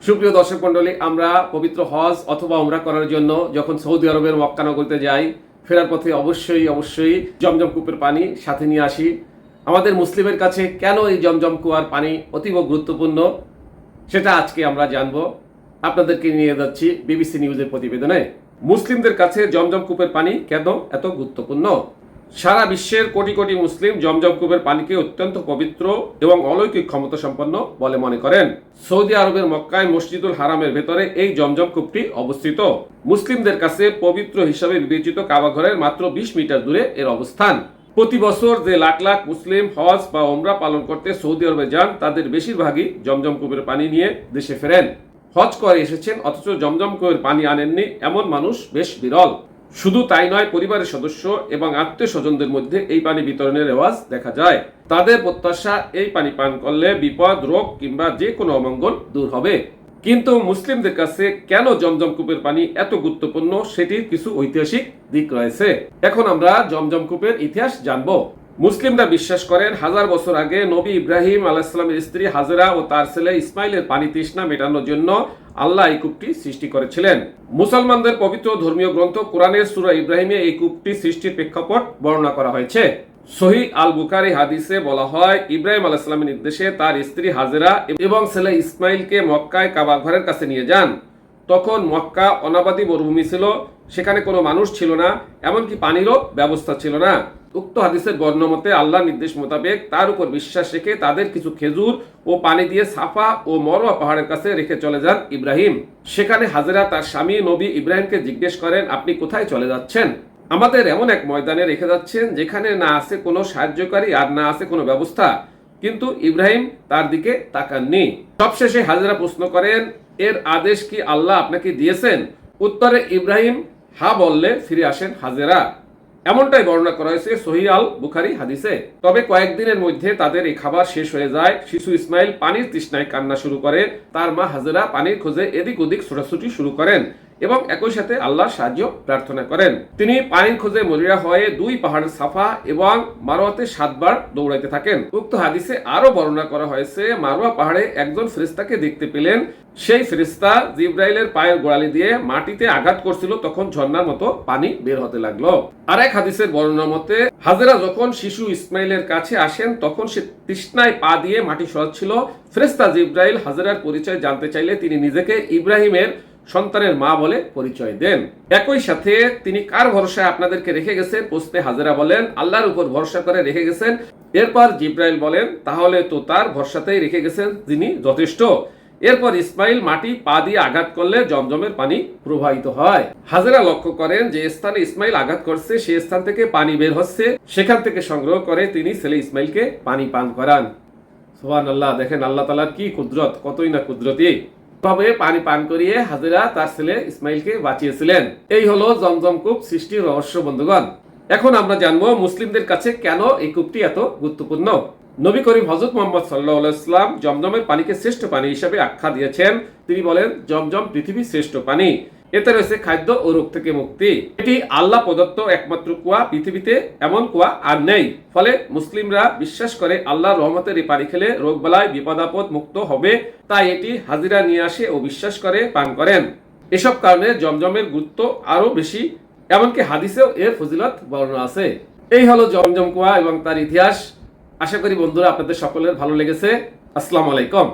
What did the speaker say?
সুপ্রিয় দর্শক মণ্ডলী, আমরা পবিত্র হজ অথবা উমরা করার জন্য যখন সৌদি আরবের মক্কা নগরীতে যাই, ফেরার পথে অবশ্যই জমজম কূপের পানি সাথে নিয়ে আসি। আমাদের মুসলিমের কাছে কেন এই জমজম কুয়ার পানি অতীব গুরুত্বপূর্ণ, সেটা আজকে আমরা জানব। আপনাদেরকে নিয়ে যাচ্ছি বিবিসি নিউজের প্রতিবেদনে। মুসলিমদের কাছে জমজম কূপের পানি কেন এত গুরুত্বপূর্ণ? সারা বিশ্বের কোটি কোটি মুসলিম জমজম কূপের পানিকে অত্যন্ত পবিত্র এবং অলৌকিক ক্ষমতা সম্পন্ন বলে মনে করেন। সৌদি আরবের মক্কায় মসজিদুল হারামের ভেতরে এই জমজম কূপটি অবস্থিত। মুসলিমদের কাছে পবিত্র হিসাবে বিবেচিত কাবা ঘরের মাত্র 20 মিটার দূরে এর অবস্থান। প্রতি বছর যে লাখ লাখ মুসলিম হজ বা ওমরা পালন করতে সৌদি আরবে যান, তাদের বেশিরভাগই জমজম কূপের পানি নিয়ে দেশে ফেরেন। হজ করে এসেছেন অথচ জমজম কূপের পানি আনেননি, এমন মানুষ বেশ বিরল। শুধু তাই নয়, পরিবারের সদস্য এবং আত্মীয় স্বজনদের মধ্যে এই পানি বিতরণের রেওয়াজ দেখা যায়। তাদের প্রত্যাশা এই পানি পান করলে বিপদ, রোগ কিংবা যে কোনো অমঙ্গল দূর হবে। কিন্তু মুসলিমদের কাছে কেন জমজম কূপের পানি এত গুরুত্বপূর্ণ, সেটির কিছু ঐতিহাসিক দিক রয়েছে। এখন আমরা জমজম কূপের ইতিহাস জানব। মুসলিমরা বিশ্বাস করেন, 1000 বছর আগে নবী ইব্রাহিম আলাইহিস সালামের স্ত্রী হাজেরা ও তার ছেলে ইসমাইলের পানি তৃষ্ণা মেটানোর জন্য আল্লাহ এই কূপটি সৃষ্টি করেছিলেন। মুসলমানদের পবিত্র ধর্মীয় গ্রন্থ কোরআনের সূরা ইব্রাহিমে এই কূপটি সৃষ্টির প্রেক্ষাপট বর্ণনা করা হয়েছে। সহিহ আল বুখারী হাদিসে বলা হয়, ইব্রাহিম আলাইহিস সালামের নির্দেশে তার স্ত্রী হাজেরা এবং ছেলে ইসমাইলকে মক্কায় কাবা ঘরের কাছে নিয়ে যান। তখন মক্কা অনাবাদী মরুভূমি ছিল, সেখানে কোনো মানুষ ছিল না, এমনকি পানিরও ব্যবস্থা ছিল না। উক্ত হাদিসের বর্ণমতে আল্লাহর নির্দেশ মোতাবেক তার উপর বিশ্বাস রেখে তাদের কিছু খেজুর ও পানি দিয়ে সাফা ও মরওয়া পাহাড়ের কাছে রেখে চলে যান ইব্রাহিম। সেখানে হাজেরা তার স্বামী নবী ইব্রাহিমকে জিজ্ঞেস করেন, আপনি কোথায় চলে যাচ্ছেন? আমাদের এমন এক ময়দানে রেখে যাচ্ছেন যেখানে না আছে কোনো সাহায্যকারী আর না আছে কোনো ব্যবস্থা। কিন্তু ইব্রাহিম তার দিকে তাকাননি। সবশেষে হাজেরা প্রশ্ন করেন, এর আদেশ কি আল্লাহ আপনাকে দিয়েছেন? উত্তরে ইব্রাহিম হা বললে ফিরে আসেন হাজেরা। এমনটাই বর্ণনা করা হয়েছে সহিহ আল বুখারী হাদিসে। তবে কয়েকদিনের মধ্যে তাদের এই খাবার শেষ হয়ে যায়। শিশু ইসমাইল পানির তৃষ্ণায় কান্না শুরু করে। তার মা হাজেরা পানির খোঁজে এদিক ওদিক ছোটাছুটি শুরু করেন এবং একই সাথে আল্লাহর সাহায্য প্রার্থনা করেন। তিনি পানির খোঁজে মরিয়া হয়ে 2 পাহাড়ের সাফা এবং মারওয়াতে 7 বার দৌড়াইতে থাকেন। উক্ত হাদিসে আরো বর্ণনা করা হয়েছে, মারওয়া পাহাড়ে একজন ফেরেশতাকে দেখতে পেলেন। সেই ফেরেশতা জিব্রাইলের পায়ের গোড়ালি দিয়ে মাটিতে আঘাত করছিল, তখন ঝর্ণার মতো পানি বের হতে লাগলো। আরেক হাদিসের বর্ণনা মতে, হাজেরা যখন শিশু ইসমাইলের কাছে আসেন, তখন সে তৃষ্ণায় পা দিয়ে মাটি সরাচ্ছিল। ফেরেশতা জিব্রাইল হাজেরার পরিচয় জানতে চাইলে তিনি নিজেকে ইব্রাহিমের সন্তানের মা বলে পরিচয় দেন। একই সাথে তিনি কার ভরসায় আপনাদেরকে রেখে গেছেন প্রশ্নে হাজেরা বলেন, আল্লাহর উপর ভরসা করে রেখে গেছেন। এরপর জিব্রাইল বলেন, তাহলে তো তার ভরসাতেই রেখে গেছেন যিনি যথেষ্ট। এরপর ইসমাইল মাটি পা দিয়ে আঘাত করলে জমজমের পানি প্রবাহিত হয়। হাজেরা লক্ষ্য করেন যে স্থানে ইসমাইল আঘাত করছে সেই স্থান থেকে পানি বের হচ্ছে। সেখান থেকে সংগ্রহ করে তিনি ছেলে ইসমাইলকে পানি পান করান। সুবহানাল্লাহ, দেখেন আল্লাহ তাআলার কি কুদরত, কতই না কুদরতি। ভাবে পানি পান করিয়ে হাজেরা তার ছেলে ইসমাইলকে বাঁচিয়েছিলেন। এই হলো জমজম কূপ সৃষ্টির রহস্য বন্ধুগণ। এখন আমরা জানবো মুসলিমদের কাছে কেন এই কূপটি এত গুরুত্বপূর্ণ। নবী করিম হযরত মুহাম্মদ সাল্লাল্লাহু আলাইহি ওয়াসাল্লাম জমজমের পানিকে শ্রেষ্ঠ পানি হিসেবে আখ্যা দিয়েছেন। তিনি বলেন, জমজম পৃথিবীর শ্রেষ্ঠ পানি, এতে রয়েছে খাদ্য ও রোগ থেকে মুক্তি। এটি আল্লাহ প্রদত্ত একমাত্র কুয়া, পৃথিবীতে এমন কুয়া আর নেই। ফলে মুসলিমরা বিশ্বাস করে আল্লাহর রহমতের এই পানি খেলে রোগবালাই বিপদ আপদ মুক্ত হবে। তাই এটি হাজিরা নিয়ে আসে ও বিশ্বাস করে পান করেন। এসব কারণে জমজমের গুরুত্ব আরো বেশি, এমনকি হাদিসেও এর ফজিলত বর্ণনা আছে। এই হলো জমজম কুয়া এবং তার ইতিহাস। আশা করি বন্ধুরা আপনাদের সকলের ভালো লেগেছে। আসসালামু আলাইকুম।